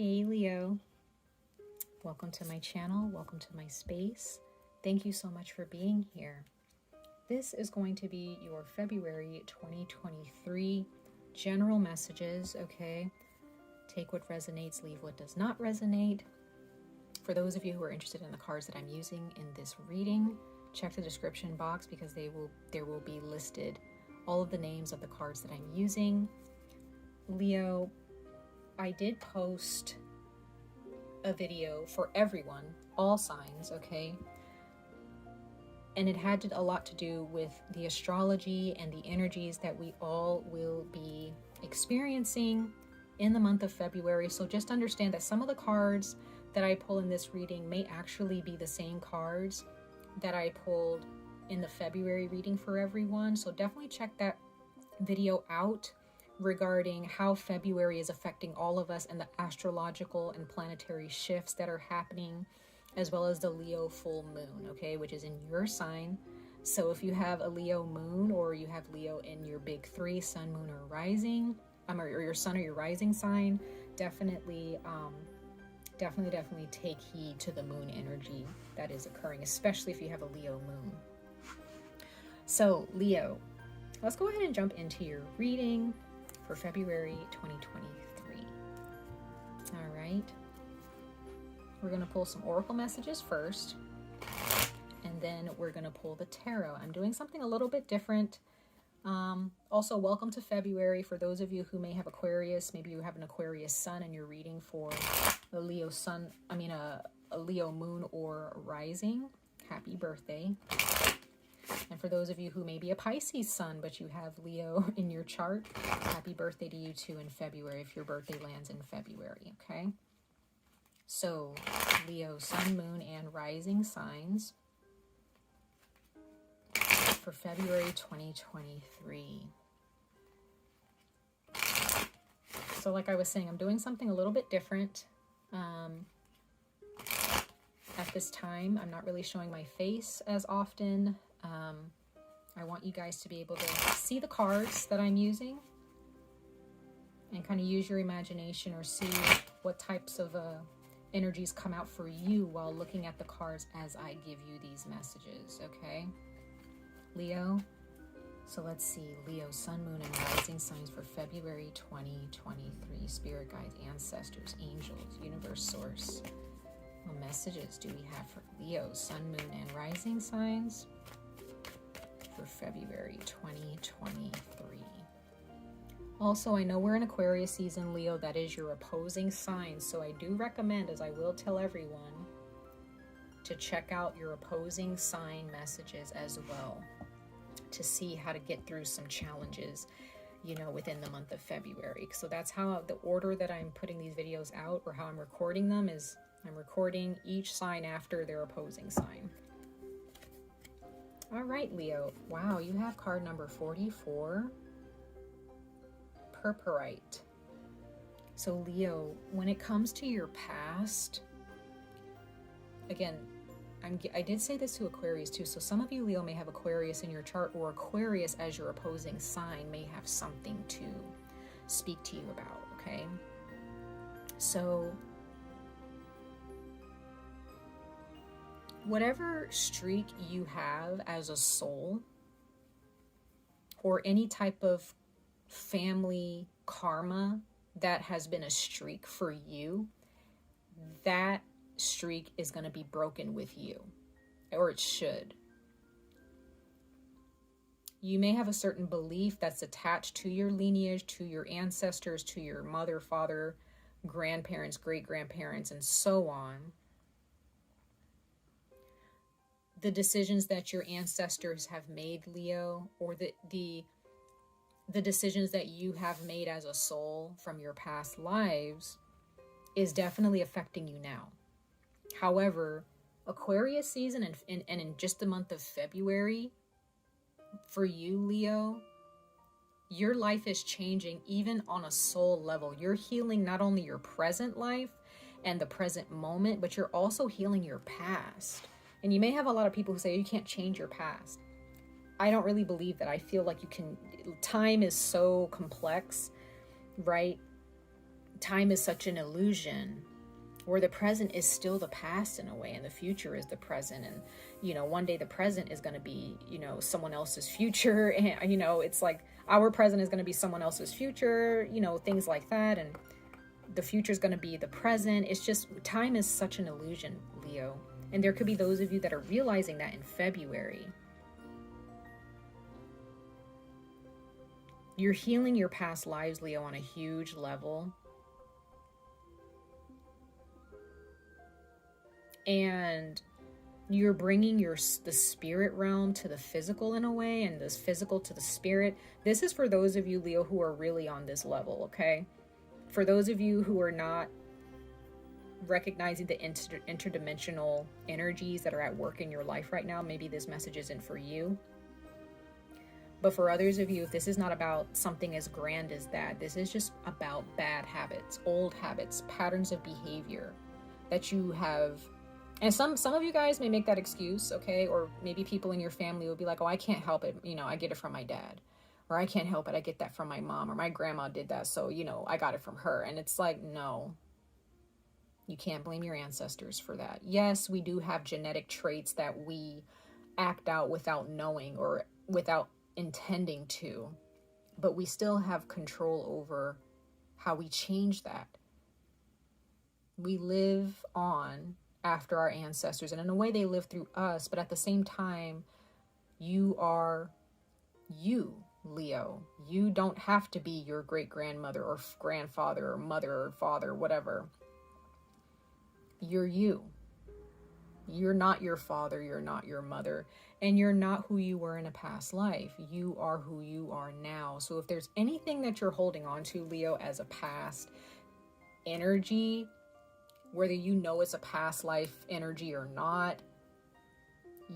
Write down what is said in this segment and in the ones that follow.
Hey Leo, welcome to my channel, welcome to my space. Thank you so much for being here. This is going to be your February 2023 general messages, okay? Take what resonates, leave what does not resonate. For those of you who are interested in the cards that I'm using in this reading, check the description box because there will be listed all of the names of the cards that I'm using. Leo, I did post a video for everyone, all signs, okay? And it had a lot to do with the astrology and the energies that we all will be experiencing in the month of February. So just understand that some of the cards that I pull in this reading may actually be the same cards that I pulled in the February reading for everyone. So definitely check that video out regarding how February is affecting all of us and the astrological and planetary shifts that are happening, as well as the Leo full moon, okay, which is in your sign. So if you have a Leo moon or you have Leo in your big three, sun, moon, or rising, or your sun or your rising sign, definitely take heed to the moon energy that is occurring, especially if you have a Leo moon. So Leo, let's go ahead and jump into your reading for February 2023. All right. We're going to pull some oracle messages first, and then we're going to pull the tarot. I'm doing something a little bit different. Also, welcome to February. For those of you who may have Aquarius, maybe you have an Aquarius sun and you're reading for a Leo sun, a Leo moon or rising. Happy birthday. And for those of you who may be a Pisces sun, but you have Leo in your chart, happy birthday to you too in February if your birthday lands in February, okay? So, Leo, sun, moon, and rising signs for February 2023. So like I was saying, I'm doing something a little bit different. At this time, I'm not really showing my face as often. I want you guys to be able to see the cards that I'm using and kind of use your imagination or see what types of energies come out for you while looking at the cards as I give you these messages, okay? Leo, so let's see, Leo, sun, moon, and rising signs for February 2023. Spirit guides, ancestors, angels, universe, source. What messages do we have for Leo, sun, moon, and rising signs for February 2023? Also, I know we're in Aquarius season, Leo. That is your opposing sign. So I do recommend, as I will tell everyone, to check out your opposing sign messages as well to see how to get through some challenges, within the month of February. So that's how the order that I'm putting these videos out, or how I'm recording them, is I'm recording each sign after their opposing sign. All right, Leo. Wow, you have card number 44, 𝑍�𝑋𝑼𝑡𝑒. So Leo, when it comes to your past, again, I did say this to Aquarius too. So some of you, Leo, may have Aquarius in your chart, or Aquarius as your opposing sign may have something to speak to you about, okay? So whatever streak you have as a soul, or any type of family karma that has been a streak for you, that streak is going to be broken with you, or it should. You may have a certain belief that's attached to your lineage, to your ancestors, to your mother, father, grandparents, great-grandparents, and so on. The decisions that your ancestors have made, Leo, or the decisions that you have made as a soul from your past lives is definitely affecting you now. However, Aquarius season and in just the month of February, for you, Leo, your life is changing even on a soul level. You're healing not only your present life and the present moment, but you're also healing your past. And you may have a lot of people who say you can't change your past. I don't really believe that. I feel like you can. Time is so complex, right? time is such an illusion, where the present is still the past in a way, and the future is the present. And, you know, one day the present is going to be, you know, someone else's future. And, you know, it's like our present is going to be someone else's future, you know, things like that. And the future is going to be the present. It's just, time is such an illusion, Leo. And there could be those of you that are realizing that in February. You're healing your past lives, Leo, on a huge level. And you're bringing the spirit realm to the physical in a way, and this physical to the spirit. This is for those of you, Leo, who are really on this level, okay? For those of you who are not recognizing the interdimensional energies that are at work in your life right now, maybe this message isn't for you. But for others of you, if this is not about something as grand as that, this is just about bad habits, old habits, patterns of behavior that you have. And some of you guys may make that excuse, okay? Or maybe people in your family will be like, oh, I can't help it. You know, I get it from my dad. Or I can't help it. I get that from my mom. Or my grandma did that. So, you know, I got it from her. And it's like, no. You can't blame your ancestors for that. Yes, we do have genetic traits that we act out without knowing or without intending to. But we still have control over how we change that. We live on after our ancestors, and in a way they live through us, but at the same time, you are you, Leo. You don't have to be your great-grandmother or grandfather or mother or father, whatever. You're you. You're not your father, you're not your mother, and you're not who you were in a past life. You are who you are now. So if there's anything that you're holding on to, Leo, as a past energy, whether you know it's a past life energy or not,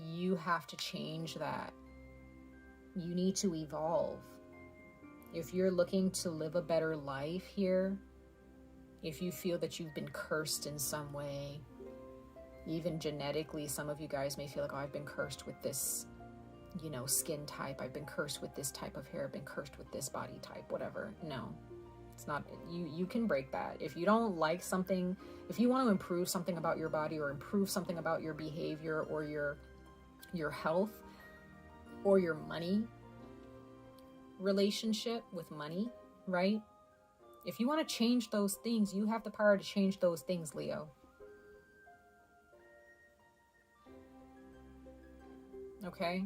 you have to change that. You need to evolve. If you're looking to live a better life here, if you feel that you've been cursed in some way, even genetically, some of you guys may feel like, oh, I've been cursed with this, you know, skin type. I've been cursed with this type of hair. I've been cursed with this body type, whatever. No. It's not, you can break that. If you don't like something, if you want to improve something about your body or improve something about your behavior or your health or your money relationship with money, right? If you want to change those things, you have the power to change those things, Leo. Okay?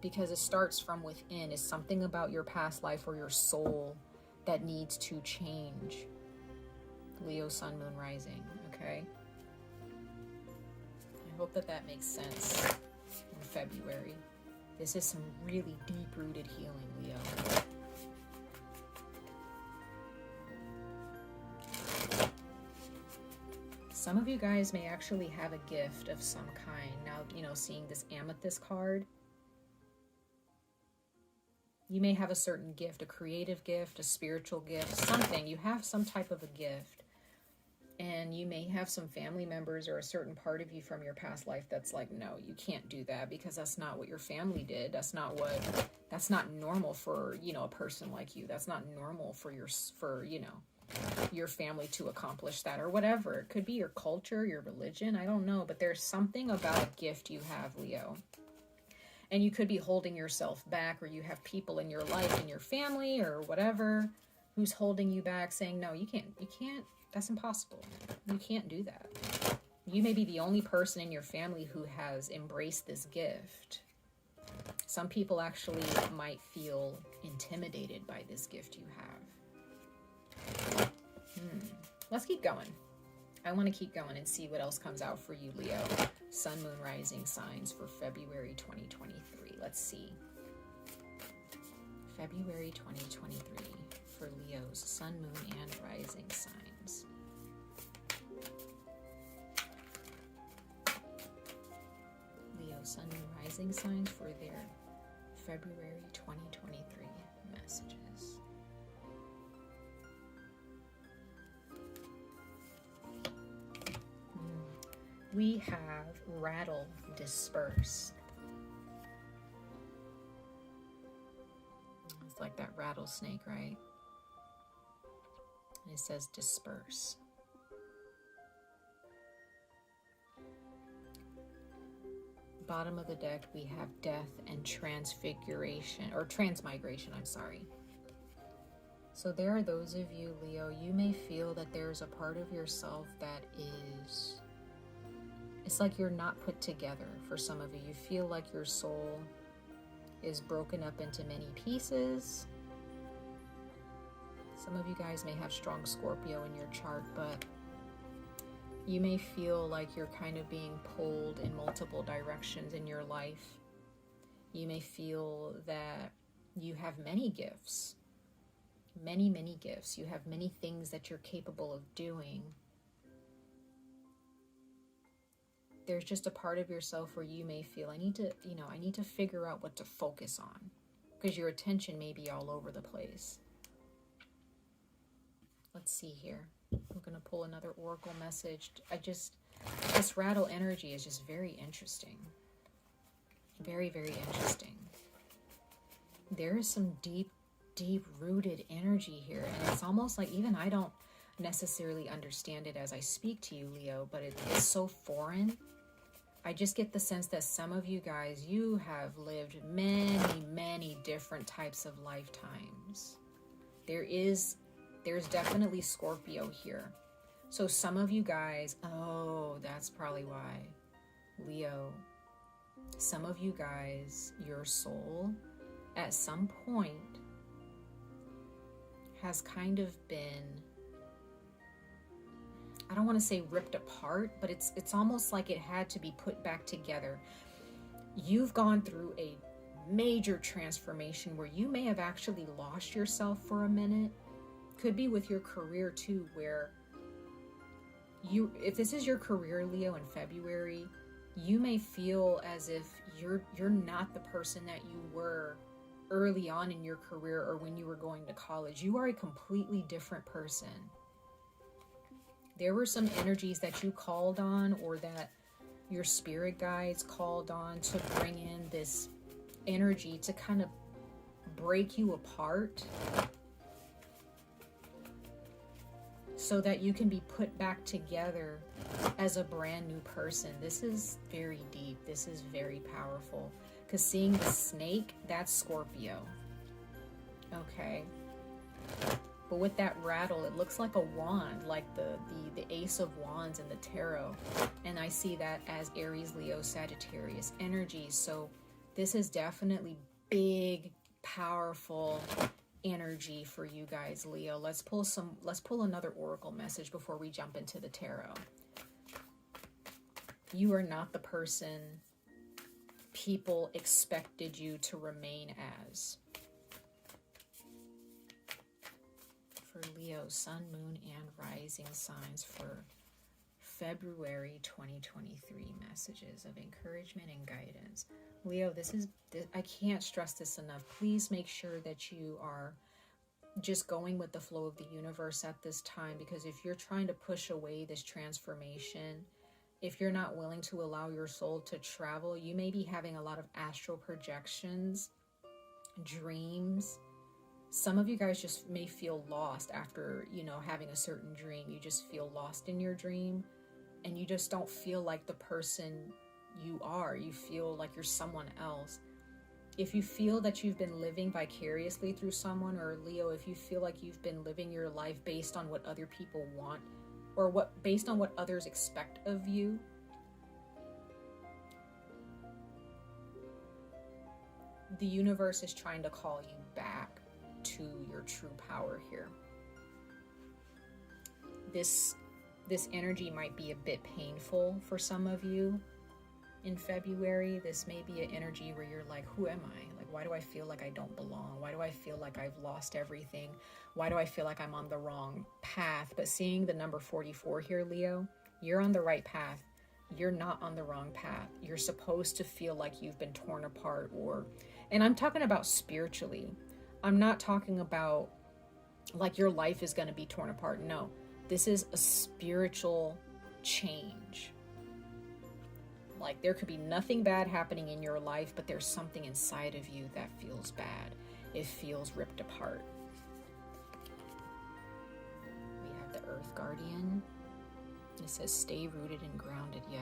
Because it starts from within. It's something about your past life or your soul that needs to change. Leo, Sun, Moon, Rising, okay? I hope that makes sense in February. This is some really deep-rooted healing, Leo. Some of you guys may actually have a gift of some kind. Now, you know, seeing this amethyst card, you may have a certain gift, a creative gift, a spiritual gift, something. You have some type of a gift. And you may have some family members or a certain part of you from your past life that's like, no, you can't do that because that's not what your family did. That's not normal for, you know, a person like you. That's not normal for you know, your family to accomplish that or whatever. It could be your culture, your religion. I don't know. But there's something about a gift you have, Leo. And you could be holding yourself back, or you have people in your life, in your family or whatever, who's holding you back saying, no, you can't, that's impossible. You can't do that. You may be the only person in your family who has embraced this gift. Some people actually might feel intimidated by this gift you have. Let's keep going. I want to keep going and see what else comes out for you, Leo. Sun, Moon, Rising signs for February 2023. Let's see. February 2023 for Leo's Sun, Moon, and Rising signs. Leo, Sun, Moon, Rising signs for their February 2023 messages. We have rattle, disperse. It's like that rattlesnake, right? And it says disperse. Bottom of the deck, we have death and transfiguration, or transmigration, I'm sorry. So there are those of you, Leo, you may feel that there's a part of yourself that is, it's like you're not put together. For some of you, you feel like your soul is broken up into many pieces. Some of you guys may have strong Scorpio in your chart, but you may feel like you're kind of being pulled in multiple directions in your life. You may feel that you have many gifts, many gifts. You have many things that you're capable of doing. There's just a part of yourself where you may feel, I need to figure out what to focus on, because your attention may be all over the place. Let's see here. I'm going to pull another oracle message. This rattle energy is just very interesting. Very interesting. There is some deep rooted energy here, and it's almost like even I don't necessarily understand it as I speak to you, Leo, but it's so foreign. I just get the sense that some of you guys, you have lived many different types of lifetimes. There's definitely Scorpio here. So some of you guys, oh, that's probably why. Leo, some of you guys, your soul at some point has kind of been, I don't want to say ripped apart, but it's almost like it had to be put back together. You've gone through a major transformation where you may have actually lost yourself for a minute. Could be with your career too, where if this is your career, Leo, in February, you may feel as if you're not the person that you were early on in your career or when you were going to college. You are a completely different person. There were some energies that you called on, or that your spirit guides called on, to bring in this energy to kind of break you apart so that you can be put back together as a brand new person. This is very deep. This is very powerful. Because seeing the snake, that's Scorpio. Okay. But with that rattle, it looks like a wand, like the Ace of Wands in the tarot. And I see that as Aries, Leo, Sagittarius energy. So this is definitely big, powerful energy for you guys, Leo. Let's pull another oracle message before we jump into the tarot. You are not the person people expected you to remain as. For Leo, sun, moon, and rising signs for February 2023, messages of encouragement and guidance. Leo, I can't stress this enough. Please make sure that you are just going with the flow of the universe at this time, because if you're trying to push away this transformation, if you're not willing to allow your soul to travel, you may be having a lot of astral projections, dreams. Some of you guys just may feel lost after, having a certain dream. You just feel lost in your dream, and you just don't feel like the person you are. You feel like you're someone else. If you feel that you've been living vicariously through someone, or Leo, if you feel like you've been living your life based on what other people want, or based on what others expect of you, the universe is trying to call you back to your true power here. This energy might be a bit painful for some of you in February. This may be an energy where you're like, who am I? Like, why do I feel like I don't belong? Why do I feel like I've lost everything? Why do I feel like I'm on the wrong path? But seeing the number 44 here, Leo, you're on the right path. You're not on the wrong path. You're supposed to feel like you've been torn apart, and I'm talking about spiritually. I'm not talking about like your life is going to be torn apart. No, this is a spiritual change. Like, there could be nothing bad happening in your life, but there's something inside of you that feels bad. It feels ripped apart. Earth Guardian. It says stay rooted and grounded. Yeah.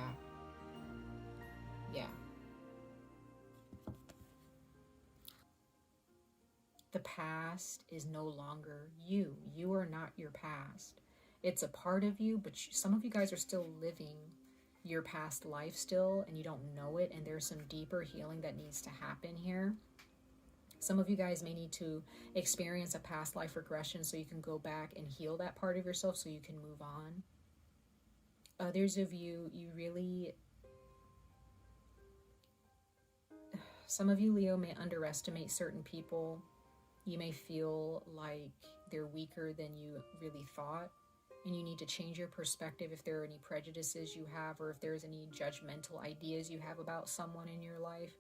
The past is no longer you. You are not your past. It's a part of you, but some of you guys are still living your past life still, and you don't know it, and there's some deeper healing that needs to happen here. Some of you guys may need to experience a past life regression so you can go back and heal that part of yourself so you can move on. Others of you, some of you, Leo, may underestimate certain people. You may feel like they're weaker than you really thought, and you need to change your perspective if there are any prejudices you have, or if there's any judgmental ideas you have about someone in your life.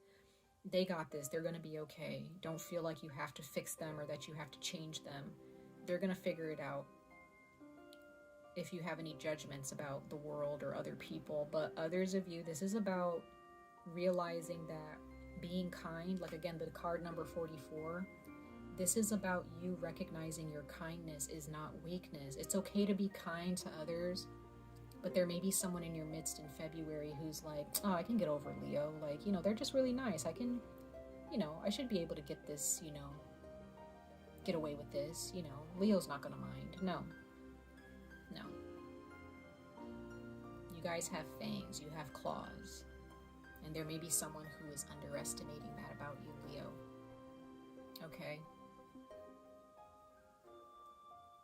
They got this. They're going to be okay. Don't feel like you have to fix them or that you have to change them. They're going to figure it out. If you have any judgments about the world or other people. But others of you, this is about realizing that being kind, like again, the card number 44, this is about you recognizing your kindness is not weakness. It's okay to be kind to others, but there may be someone in your midst in February who's like, oh, I can get over Leo. Like, you know, they're just really nice. I can, you know, I should be able to get this, you know, get away with this. You know, Leo's not going to mind. No. You guys have fangs. You have claws. And there may be someone who is underestimating that about you, Leo. Okay?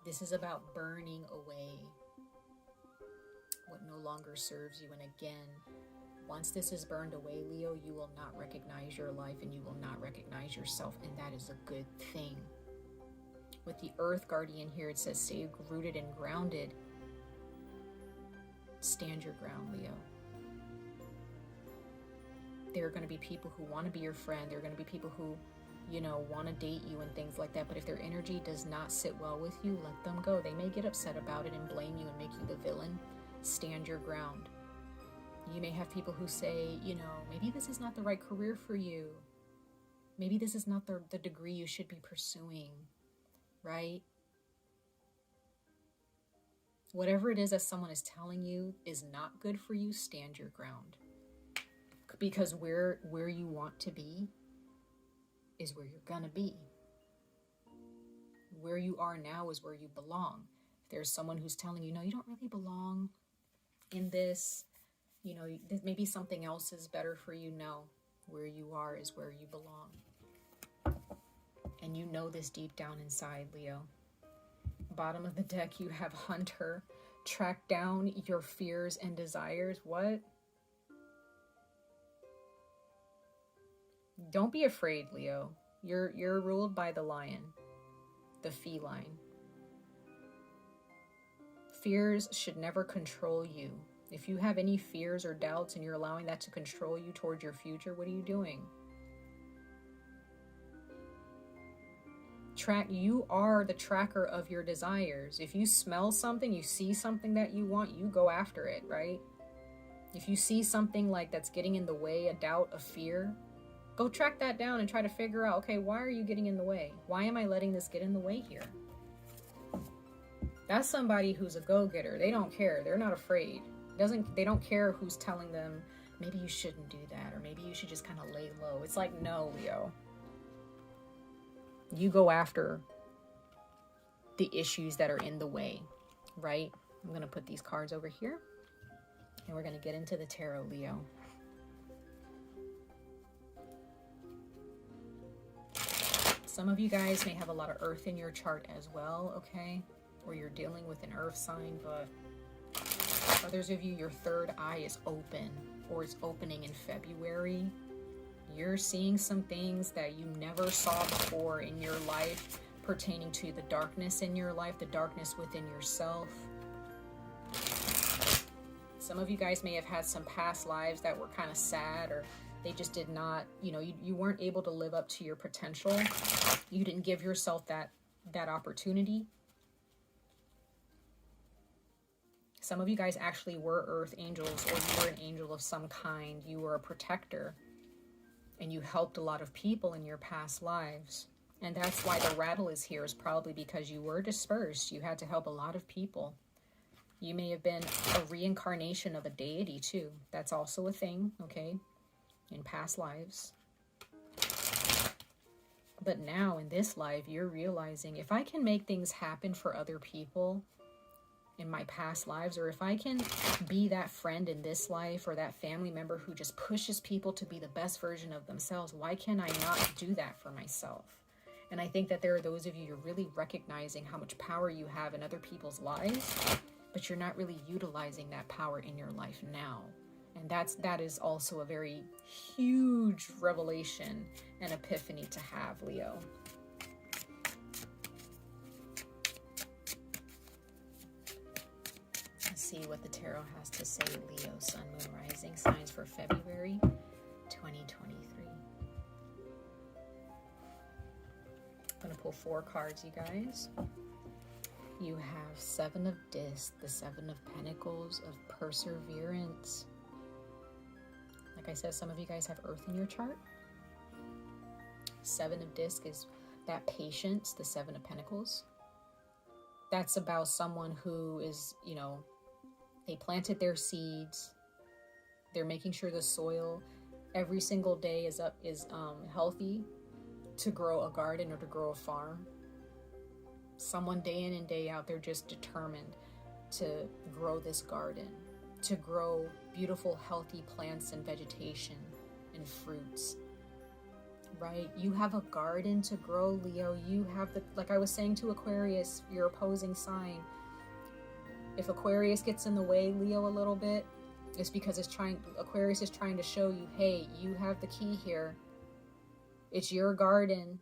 This is about burning away what no longer serves you. And again, once this is burned away, Leo, you will not recognize your life and you will not recognize yourself. And that is a good thing. With the Earth Guardian here, it says stay rooted and grounded. Stand your ground, Leo. There are going to be people who want to be your friend. There are going to be people who, you know, want to date you and things like that. But if their energy does not sit well with you, let them go. They may get upset about it and blame you and make you the villain. Stand your ground. You may have people who say, you know, maybe this is not the right career for you. Maybe this is not the degree you should be pursuing, right? Whatever it is that someone is telling you is not good for you, stand your ground. Because where you want to be is where you're gonna be. Where you are now is where you belong. If there's someone who's telling you, no, you don't really belong in this, you know, maybe something else is better for you, no. Where you are is where you belong. And you know this deep down inside, Leo. Bottom of the deck, you have Hunter. Track down your fears and desires. What? Don't be afraid, Leo. You're ruled by the lion, the feline. Fears should never control you. If you have any fears or doubts and you're allowing that to control you towards your future, what are you doing? You are the tracker of your desires. If you smell something, you see something that you want, you go after it, right? If you see something like that's getting in the way, a doubt, a fear, go track that down and try to figure out, okay, why are you getting in the way? Why am I letting this get in the way here? That's somebody who's a go-getter. They don't care. They're not afraid. They don't care who's telling them, maybe you shouldn't do that, or maybe you should just kind of lay low. It's like, no, Leo. You go after the issues that are in the way, right? I'm going to put these cards over here, and we're going to get into the tarot, Leo. Some of you guys may have a lot of earth in your chart as well, okay? Or you're dealing with an earth sign, but others of you, your third eye is open, or it's opening in February. You're seeing some things that you never saw before in your life pertaining to the darkness in your life, the darkness within yourself. Some of you guys may have had some past lives that were kind of sad, or they just did not, you know, you weren't able to live up to your potential. You didn't give yourself that opportunity. Some of you guys actually were earth angels, or you were an angel of some kind. You were a protector. And you helped a lot of people in your past lives. And that's why the rattle is here, is probably because you were dispersed. You had to help a lot of people. You may have been a reincarnation of a deity too. That's also a thing, okay, in past lives. But now in this life, you're realizing if I can make things happen for other people in my past lives, or if I can be that friend in this life or that family member who just pushes people to be the best version of themselves, why can I not do that for myself? And I think that there are those of you, you're really recognizing how much power you have in other people's lives, but you're not really utilizing that power in your life now. And that is also a very huge revelation and epiphany to have, Leo. Let's see what the tarot has to say, Leo, Sun, Moon, Rising signs for February 2023. I'm going to pull 4 cards, you guys. You have 7 of Discs, the 7 of Pentacles, of Perseverance. Like I said, some of you guys have Earth in your chart. 7 of Discs is that patience, the 7 of Pentacles. That's about someone who is, you know, they planted their seeds. They're making sure the soil every single day is healthy to grow a garden or to grow a farm. Someone day in and day out, they're just determined to grow this garden, to grow beautiful, healthy plants and vegetation and fruits, right? You have a garden to grow, Leo. You have like I was saying to Aquarius, your opposing sign. If Aquarius gets in the way, Leo, a little bit, it's because Aquarius is trying to show you, hey, you have the key here. It's your garden.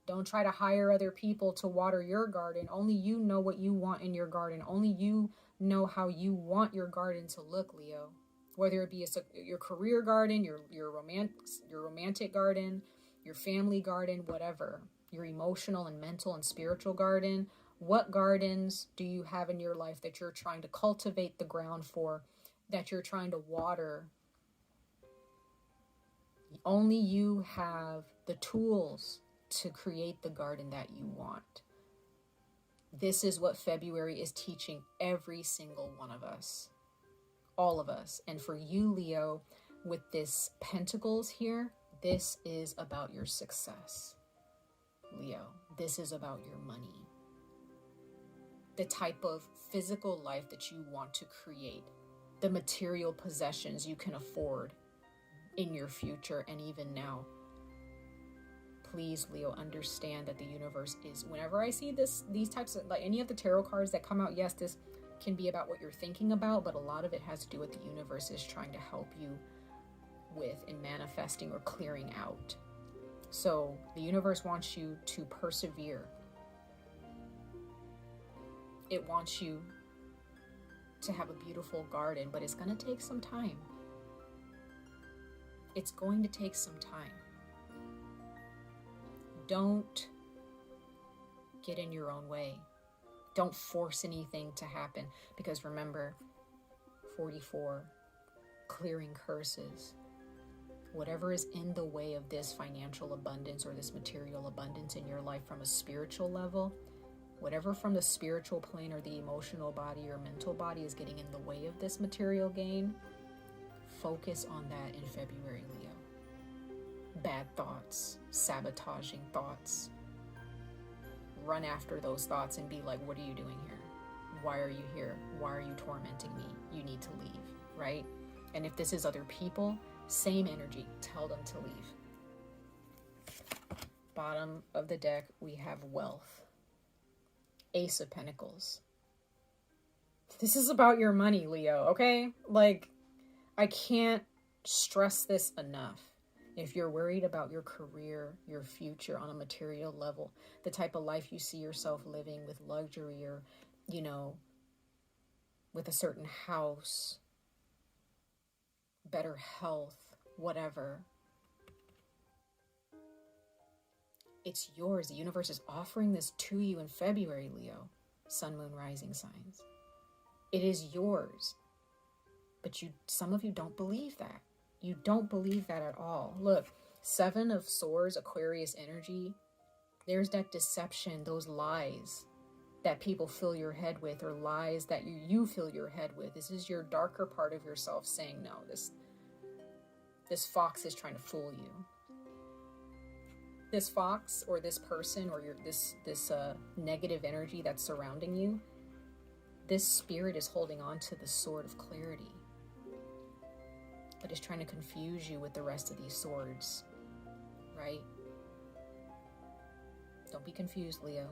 Don't try to hire other people to water your garden. Only you know what you want in your garden. Only you know how you want your garden to look, Leo. Whether it be your career garden, your romantic garden, your family garden, whatever. Your emotional and mental and spiritual garden. What gardens do you have in your life that you're trying to cultivate the ground for, that you're trying to water? Only you have the tools to create the garden that you want. This is what February is teaching every single one of us. All of us. And for you, Leo, with this Pentacles here, this is about your success. Leo, this is about your money. The type of physical life that you want to create. The material possessions you can afford in your future and even now. Please, Leo, understand that the universe is, whenever I see these types of, like any of the tarot cards that come out, yes, this can be about what you're thinking about, but a lot of it has to do with the universe is trying to help you with in manifesting or clearing out. So the universe wants you to persevere. It wants you to have a beautiful garden, but it's going to take some time. It's going to take some time. Don't get in your own way. Don't force anything to happen, because remember, 44, clearing curses. Whatever is in the way of this financial abundance or this material abundance in your life from a spiritual level, whatever from the spiritual plane or the emotional body or mental body is getting in the way of this material gain, focus on that in February, Leo. Bad thoughts, sabotaging thoughts. Run after those thoughts and be like, what are you doing here? Why are you here? Why are you tormenting me? You need to leave, right? And if this is other people, same energy. Tell them to leave. Bottom of the deck, we have wealth. Ace of Pentacles. This is about your money, Leo, okay? Like, I can't stress this enough. If you're worried about your career, your future on a material level, the type of life you see yourself living with luxury or, you know, with a certain house, better health, whatever, it's yours. The universe is offering this to you in February, Leo. Sun, Moon, Rising signs. It is yours. But some of you don't believe that. You don't believe that at all. Look, 7 of Swords, Aquarius energy. There's that deception, those lies. that people fill your head with, or lies that you fill your head with. This is your darker part of yourself saying, no, this fox is trying to fool you. This fox, or this person, or this negative energy that's surrounding you, this spirit is holding on to the sword of clarity, but is trying to confuse you with the rest of these swords, right? Don't be confused, Leo.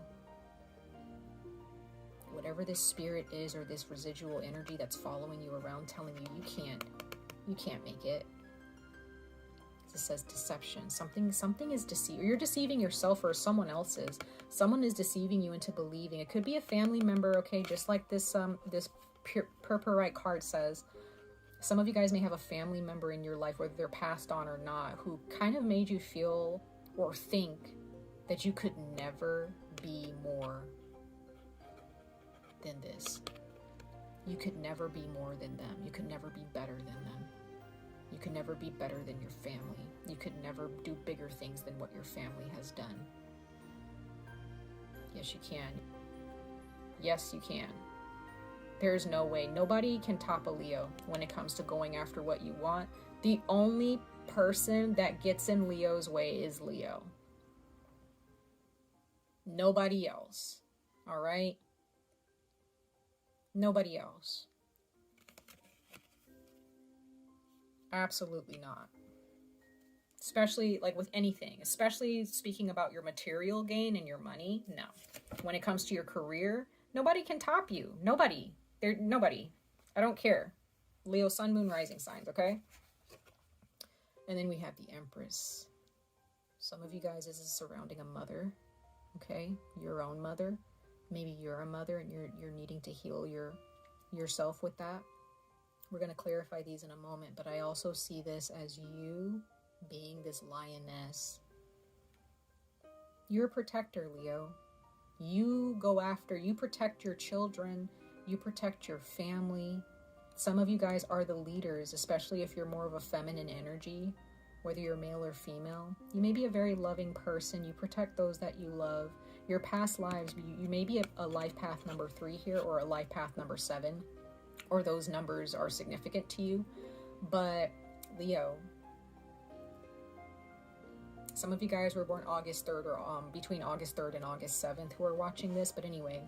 Whatever this spirit is, or this residual energy that's following you around, telling you you can't make it. It says deception. Something is deceiving. You're deceiving yourself, or someone else is. Someone is deceiving you into believing. It could be a family member, okay? Just like this 𝑍𝑊𝋼🍊🖼 card says. Some of you guys may have a family member in your life, whether they're passed on or not, who kind of made you feel or think that you could never be more than this. You could never be more than them. You could never be better than them. You could never be better than your family. You could never do bigger things than what your family has done. Yes, you can. Yes, you can. There's no way. Nobody can top a Leo when it comes to going after what you want. The only person that gets in Leo's way is Leo. Nobody else. All right? Nobody else. Absolutely not. Especially like with anything, especially speaking about your material gain and your money. No. When it comes to your career, nobody can top you. Nobody. Nobody. I don't care. Leo, sun, moon, rising signs, okay? And then we have the Empress. Some of you guys, this is surrounding a mother, okay? Your own mother. Maybe you're a mother and you're needing to heal yourself with that. We're going to clarify these in a moment, but I also see this as you being this lioness. You're a protector, Leo. You go after, you protect your children, you protect your family. Some of you guys are the leaders, especially if you're more of a feminine energy, whether you're male or female. You may be a very loving person. You protect those that you love. Your past lives, you may be a life path number 3 here, or a life path number 7. Or those numbers are significant to you. But Leo, some of you guys were born August 3rd, or between August 3rd and August 7th who are watching this. But anyway,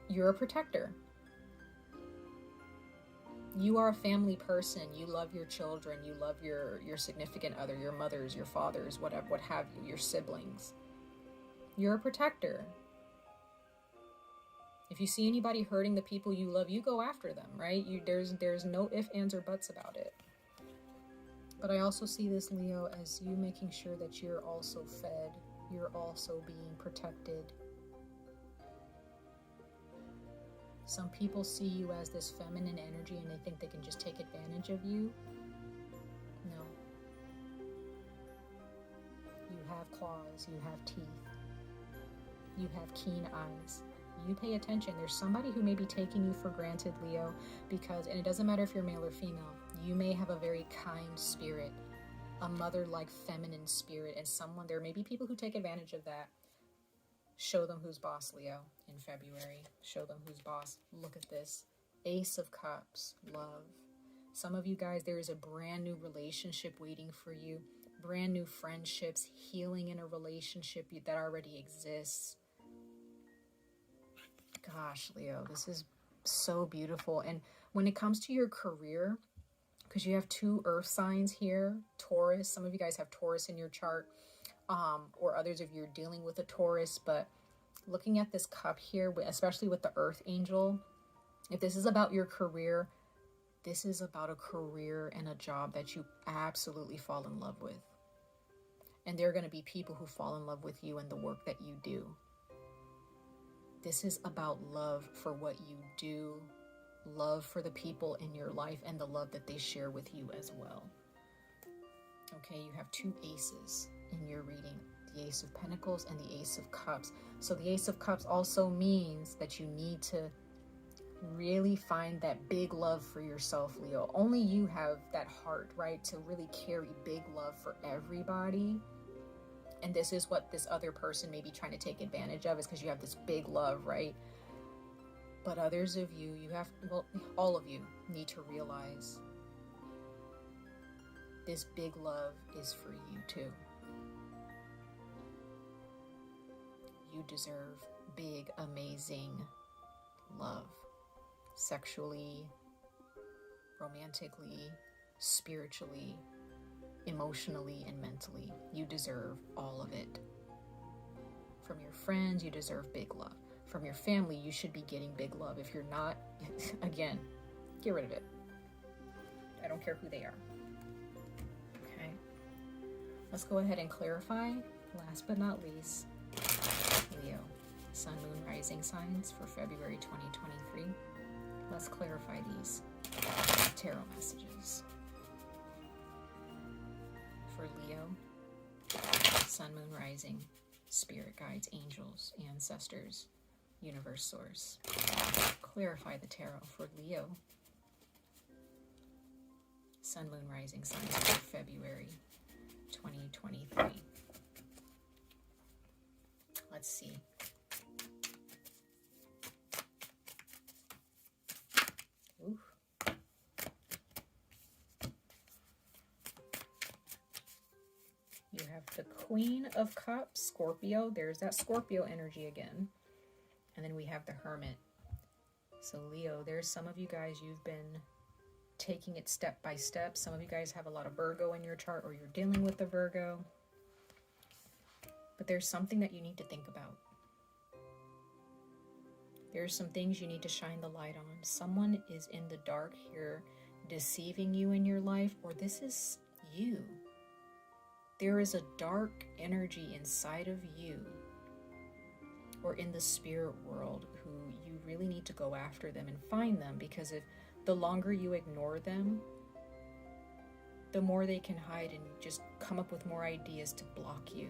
you're a protector. You are a family person. You love your children. You love your significant other, your mothers, your fathers, what have you, your siblings. You're a protector. If you see anybody hurting the people you love, you go after them, right? There's no ifs, ands, or buts about it. But I also see this, Leo, as you making sure that you're also fed. You're also being protected. Some people see you as this feminine energy and they think they can just take advantage of you. No. You have claws, you have teeth, you have keen eyes. You pay attention. There's somebody who may be taking you for granted, Leo, because, and it doesn't matter if you're male or female, you may have a very kind spirit, a mother-like feminine spirit, and there may be people who take advantage of that. Show them who's boss, Leo, in February. Show them who's boss. Look at this. Ace of Cups, love. Some of you guys, there is a brand new relationship waiting for you. Brand new friendships, healing in a relationship that already exists. Gosh, Leo, this is so beautiful. And when it comes to your career, because you have 2 earth signs here, Taurus, some of you guys have Taurus in your chart, or others of you are dealing with a Taurus, but looking at this cup here, especially with the earth angel, if this is about your career, this is about a career and a job that you absolutely fall in love with. And there are going to be people who fall in love with you and the work that you do. This is about love for what you do, love for the people in your life, and the love that they share with you as well. Okay, you have 2 aces in your reading, the Ace of Pentacles and the Ace of Cups. So the Ace of Cups also means that you need to really find that big love for yourself, Leo. Only you have that heart, right, to really carry big love for everybody. And this is what this other person may be trying to take advantage of, is because you have this big love, right? But others of you, you have, well, all of you need to realize this big love is for you too. You deserve big, amazing love. Sexually, romantically, spiritually, emotionally, and mentally. You deserve all of it. From your friends, you deserve big love. From your family, you should be getting big love. If you're not, again, get rid of it. I don't care who they are. Okay. Let's go ahead and clarify, last but not least, Leo, Sun, Moon, Rising signs for February 2023. Let's clarify these tarot messages. For Leo, Sun, Moon, Rising, Spirit Guides, Angels, Ancestors, Universe Source. Clarify the tarot for Leo, Sun, Moon, Rising signs for February 2023. Let's see. Ooh. You have the Queen of Cups, Scorpio. There's that Scorpio energy again. And then we have the Hermit. So Leo, there's some of you guys, you've been taking it step by step. Some of you guys have a lot of Virgo in your chart, or you're dealing with the Virgo. But there's something that you need to think about. There's some things you need to shine the light on. Someone is in the dark here, deceiving you in your life, or this is you. There is a dark energy inside of you, or in the spirit world, who you really need to go after them and find them, because if the longer you ignore them, the more they can hide and just come up with more ideas to block you.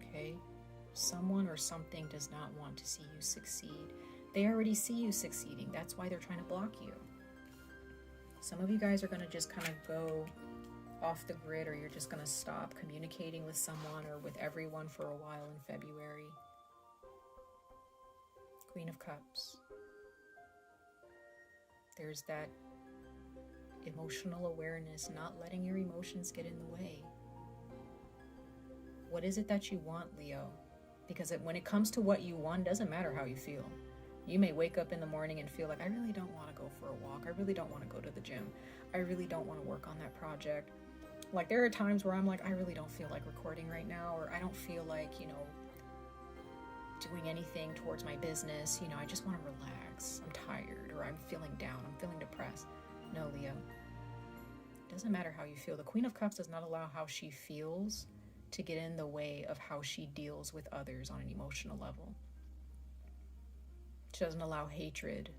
Okay? Someone or something does not want to see you succeed. They already see you succeeding. That's why they're trying to block you. Some of you guys are going to just kind of go off the grid, or you're just going to stop communicating with someone or with everyone for a while in February. Queen of Cups. There's that emotional awareness, not letting your emotions get in the way. What is it that you want, Leo? Because when it comes to what you want, it doesn't matter how you feel. You may wake up in the morning and feel like, I really don't want to go for a walk. I really don't want to go to the gym. I really don't want to work on that project. Like, there are times where I'm like, I really don't feel like recording right now, or I don't feel like, doing anything towards my business. I just want to relax. I'm tired, or I'm feeling down. I'm feeling depressed. No, Leo. It doesn't matter how you feel. The Queen of Cups does not allow how she feels to get in the way of how she deals with others on an emotional level. She doesn't allow hatred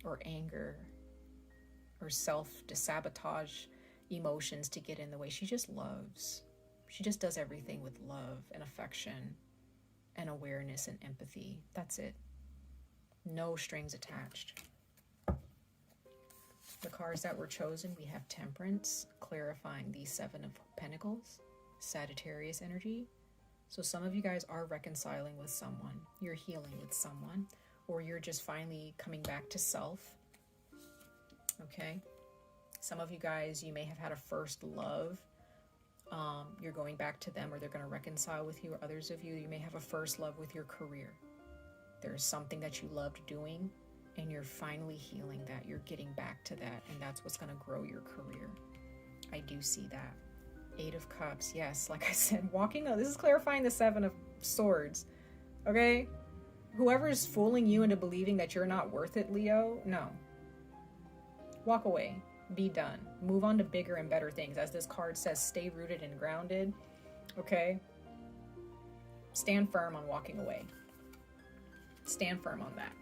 or anger or self-sabotage emotions to get in the way. She just loves. She just does everything with love and affection and awareness and empathy. That's it. No strings attached. The cards that were chosen, we have Temperance, clarifying the Seven of Pentacles, Sagittarius energy. So some of you guys are reconciling with someone, you're healing with someone, or you're just finally coming back to self. Okay? Some of you guys, you may have had a first love. You're going back to them, or they're going to reconcile with you. Or others of you, you may have a first love with your career. There's something that you loved doing, and you're finally healing that. You're getting back to that, and that's what's going to grow your career. I do see that. Eight of Cups, yes, like I said, this is clarifying the Seven of Swords, okay? Whoever's fooling you into believing that you're not worth it, Leo, no. Walk away, be done. Move on to bigger and better things. As this card says, stay rooted and grounded, okay? Stand firm on walking away. Stand firm on that.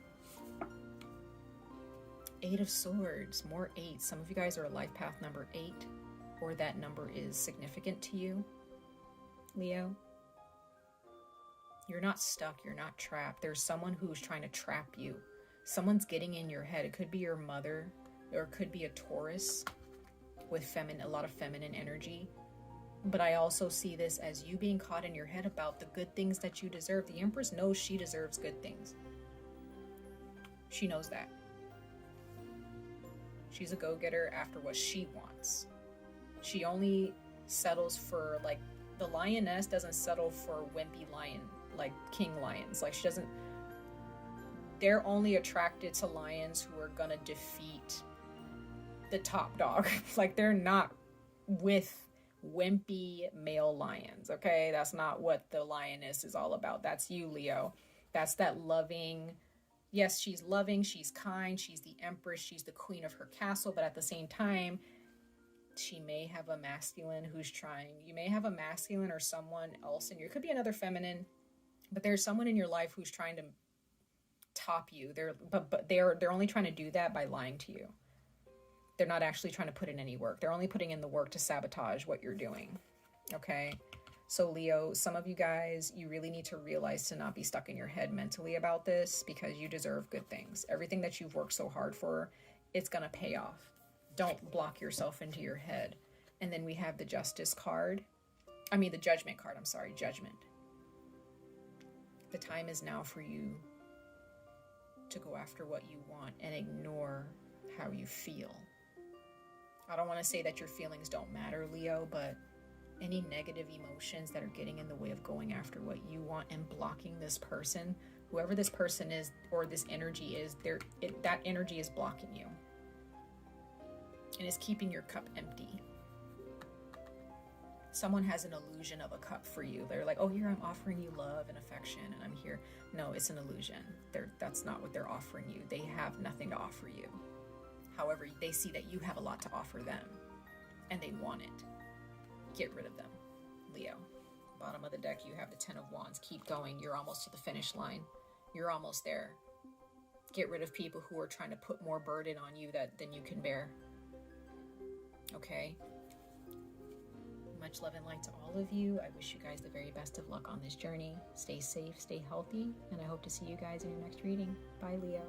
Eight of Swords, more eight. Some of you guys are life path number 8. Or that number is significant to you, Leo. You're not stuck. You're not trapped. There's someone who's trying to trap you. Someone's getting in your head. It could be your mother, or it could be a Taurus. with a lot of feminine energy. But I also see this as you being caught in your head about the good things that you deserve. The Empress knows she deserves good things. She knows that. She's a go-getter after what she wants. She only settles for, like, the lioness doesn't settle for wimpy lion, like king lions. Like, she doesn't, they're only attracted to lions who are gonna defeat the top dog. Like, they're not with wimpy male lions, okay? That's not what the lioness is all about. That's you, Leo. That's that loving, yes, she's loving, she's kind, she's the empress, she's the queen of her castle, but at the same time, she may have a masculine who's trying, you may have a masculine or someone else in your, it could be another feminine, but there's someone in your life who's trying to top you. They're only trying to do that by lying to you. They're not actually trying to put in any work. They're only putting in the work to sabotage what you're doing. Okay? So Leo, some of you guys, you really need to realize to not be stuck in your head mentally about this, because you deserve good things. Everything that you've worked so hard for, it's going to pay off. Don't block yourself into your head. And then we have the Justice card. The Judgment card. I'm sorry, Judgment. The time is now for you to go after what you want and ignore how you feel. I don't want to say that your feelings don't matter, Leo, but any negative emotions that are getting in the way of going after what you want and blocking this person, whoever this person is or this energy is, that energy is blocking you and is keeping your cup empty. Someone has an illusion of a cup for you. They're like, oh, here, I'm offering you love and affection, and I'm here. No, it's an illusion. That's not what they're offering you. They have nothing to offer you. However, they see that you have a lot to offer them, and they want it. Get rid of them, Leo. Bottom of the deck, you have the Ten of Wands. Keep going. You're almost to the finish line. You're almost there. Get rid of people who are trying to put more burden on you than you can bear. Okay? Much love and light to all of you. I wish you guys the very best of luck on this journey. Stay safe, stay healthy, and I hope to see you guys in your next reading. Bye, Leo.